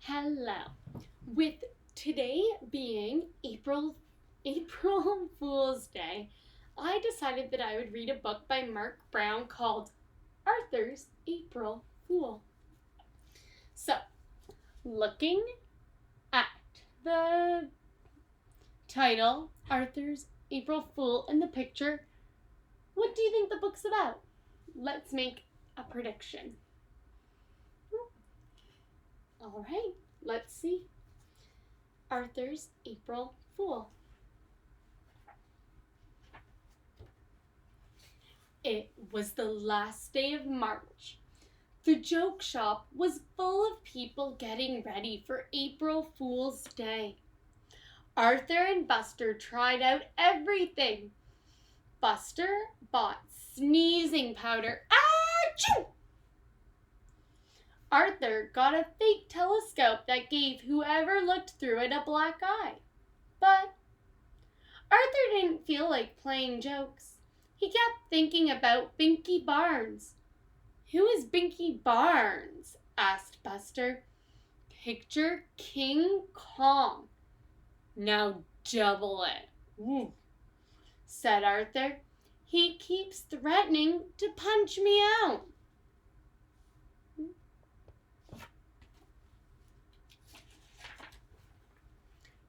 Hello. With today being April Fool's Day, I decided that I would read a book by Marc called Arthur's April Fool. So, looking at the title, Arthur's April Fool, and the picture, what do you think the book's about? Let's make a prediction. All right, let's see. Arthur's April Fool. It was the last day of March. The joke shop was full of people getting ready for April Fool's Day. Arthur and Buster tried out everything. Buster bought sneezing powder. Achoo! Arthur got a fake telescope that gave whoever looked through it a black eye. But Arthur didn't feel like playing jokes. He kept thinking about Binky Barnes. "Who is Binky Barnes?" asked Buster. "Picture King Kong." "Now double it," said Arthur. "He keeps threatening to punch me out."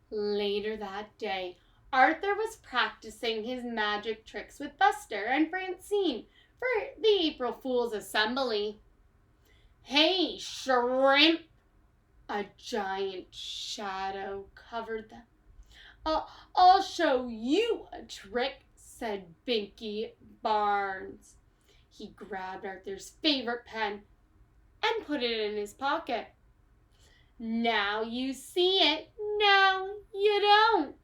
Later that day, Arthur was practicing his magic tricks with Buster and Francine for the April Fool's assembly. "Hey, shrimp!" A giant shadow covered them. I'll show you a trick," said Binky Barnes. He grabbed Arthur's favorite pen and put it in his pocket. "Now you see it, now you don't,"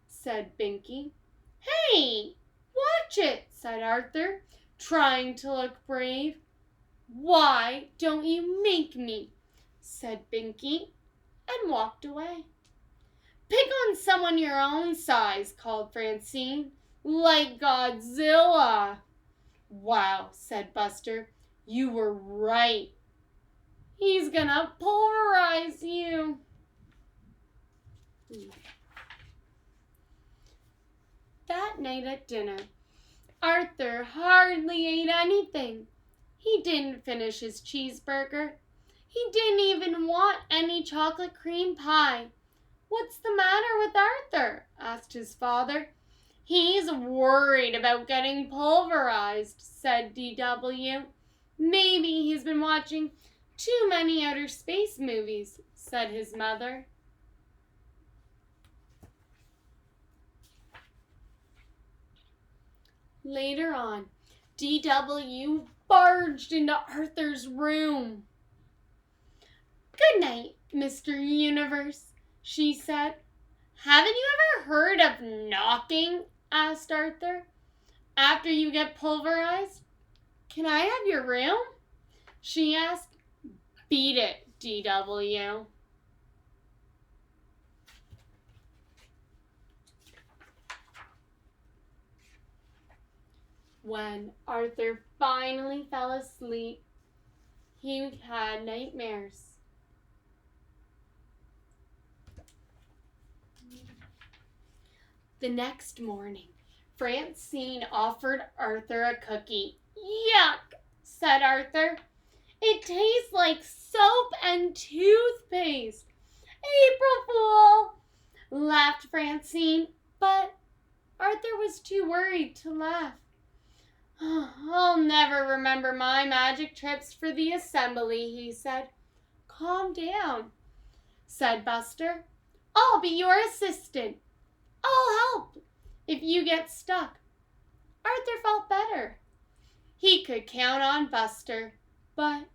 said Binky. "Hey, watch it," said Arthur, trying to look brave. "Why don't you make me?" said Binky, and walked away. "Pick on someone your own size," called Francine, "like Godzilla." "Wow," said Buster, "you were right. He's gonna pulverize you." That night at dinner, Arthur hardly ate anything. He didn't finish his cheeseburger. He didn't even want any chocolate cream pie. "What's the matter with Arthur?" asked his father. "He's worried about getting pulverized," said D.W. "Maybe he's been watching too many outer space movies," said his mother. Later on, D.W. barged into Arthur's room. "Good night, Mr. Universe," she said. "Haven't you ever heard of knocking?" asked Arthur. "After you get pulverized?" "Can I have your room?" she asked. "Beat it, D.W." When Arthur finally fell asleep, he had nightmares. The next morning, Francine offered Arthur a cookie. "Yuck," said Arthur. "It tastes like soap and toothpaste." "April Fool," laughed Francine, but Arthur was too worried to laugh. "I'll never remember my magic trips for the assembly," he said. "Calm down," said Buster. "I'll be your assistant. I'll help if you get stuck." Arthur felt better. He could count on Buster, but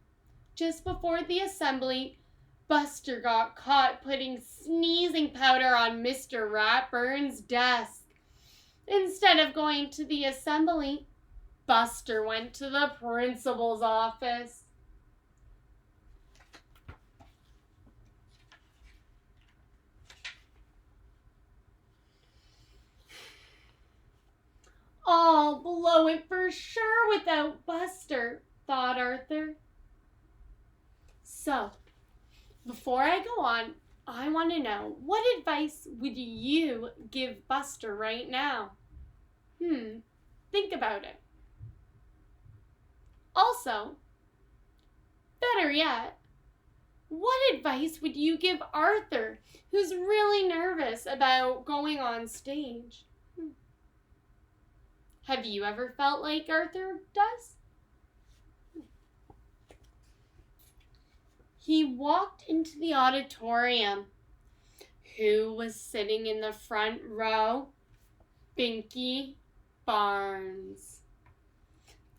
just before the assembly, Buster got caught putting sneezing powder on Mr. Ratburn's desk. Instead of going to the assembly, Buster went to the principal's office. "I'll blow it for sure without Buster," thought Arthur. So, Before I go on, I want to know, what advice would you give Buster right now? Think about it. Also, better yet, what advice would you give Arthur, who's really nervous about going on stage? Have you ever felt like Arthur does? He walked into the auditorium. Who was sitting in the front row? Binky Barnes.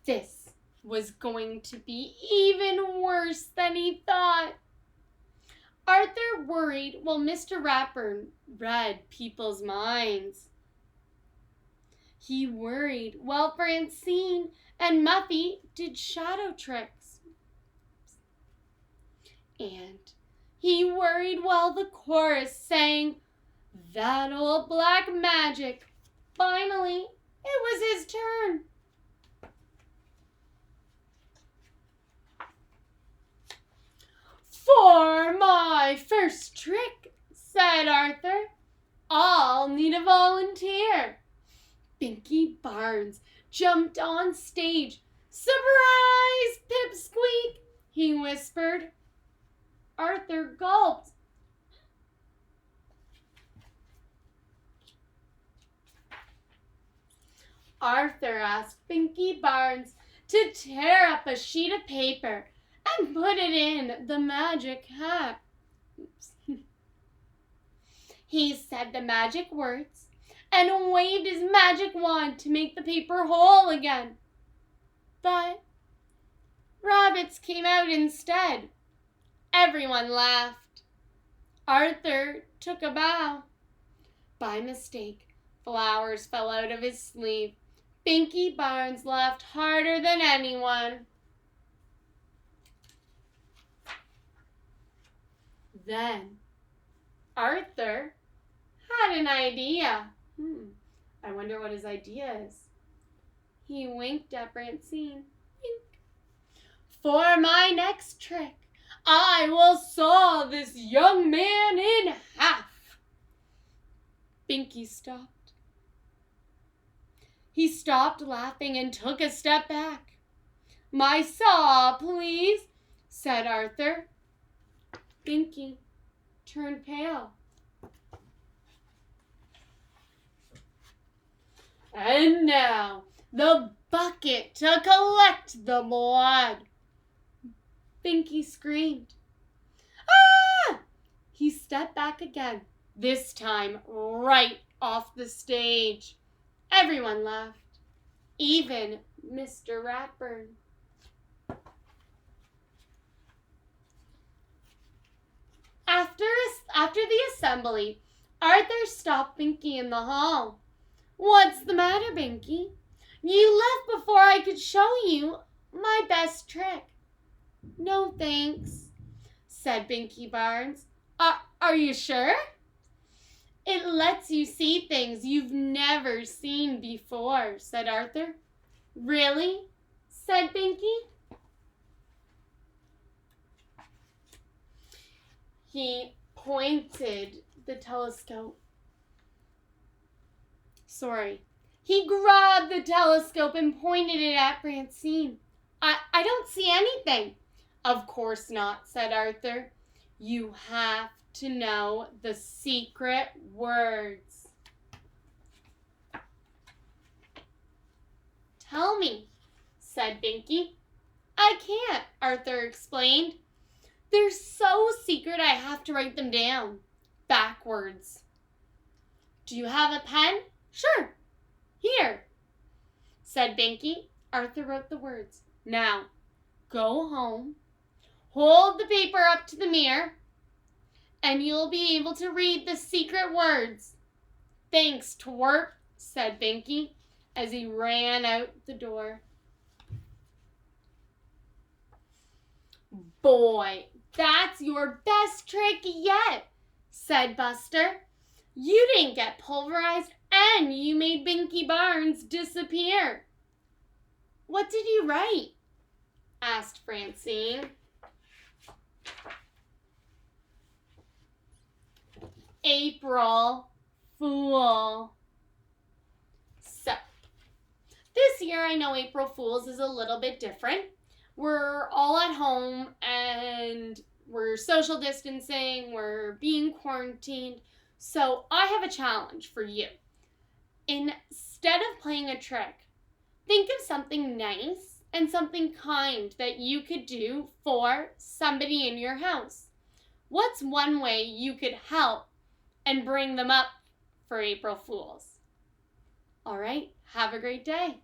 This was going to be even worse than he thought. Arthur worried while Mr. Ratburn read people's minds. He worried while Francine and Muffy did shadow tricks. And he worried while the chorus sang "That Old Black Magic." Finally, it was his turn. "For my first trick," said Arthur, "I'll need a volunteer." Binky Barnes jumped on stage. "Surprise, Pipsqueak," he whispered. Arthur gulped. Arthur asked Binky Barnes to tear up a sheet of paper and put it in the magic hat. He said the magic words and waved his magic wand to make the paper whole again. But rabbits came out instead. Everyone laughed. Arthur took a bow. By mistake, flowers fell out of his sleeve. Binky Barnes laughed harder than anyone. Then Arthur had an idea. I wonder what his idea is. He winked at Francine. Wink. "For my next trick, I will saw this young man in half." Binky stopped. He stopped laughing and took a step back. "My saw, please," said Arthur. Binky turned pale. "And now, the bucket to collect the blood," Binky screamed. "Ah!" He stepped back again, this time right off the stage. Everyone laughed, even Mr. Ratburn. After the assembly, Arthur stopped Binky in the hall. "What's the matter, Binky? You left before I could show you my best trick." "No, thanks," said Binky Barnes. Are you sure?" "It lets you see things you've never seen before," said Arthur. "Really?" said Binky. He pointed the telescope. He grabbed the telescope and pointed it at Francine. I don't see anything." "Of course not," said Arthur. "You have to know the secret words." "Tell me," said Binky. "I can't," Arthur explained. "They're so secret I have to write them down backwards." "Do you have a pen?" "Sure. Here," said Binky. Arthur wrote the words. "Now, go home, hold the paper up to the mirror, and you'll be able to read the secret words." "Thanks, twerp," said Binky as he ran out the door. "Boy, that's your best trick yet," said Buster. "You didn't get pulverized and you made Binky Barnes disappear." "What did you write?" asked Francine. April Fool. So, this year I know April Fool's is a little bit different. We're all at home and we're social distancing, we're being quarantined. So, I have a challenge for you. Instead of playing a trick, think of something nice and something kind that you could do for somebody in your house. What's one way you could help and bring them up for April Fools? All right, have a great day.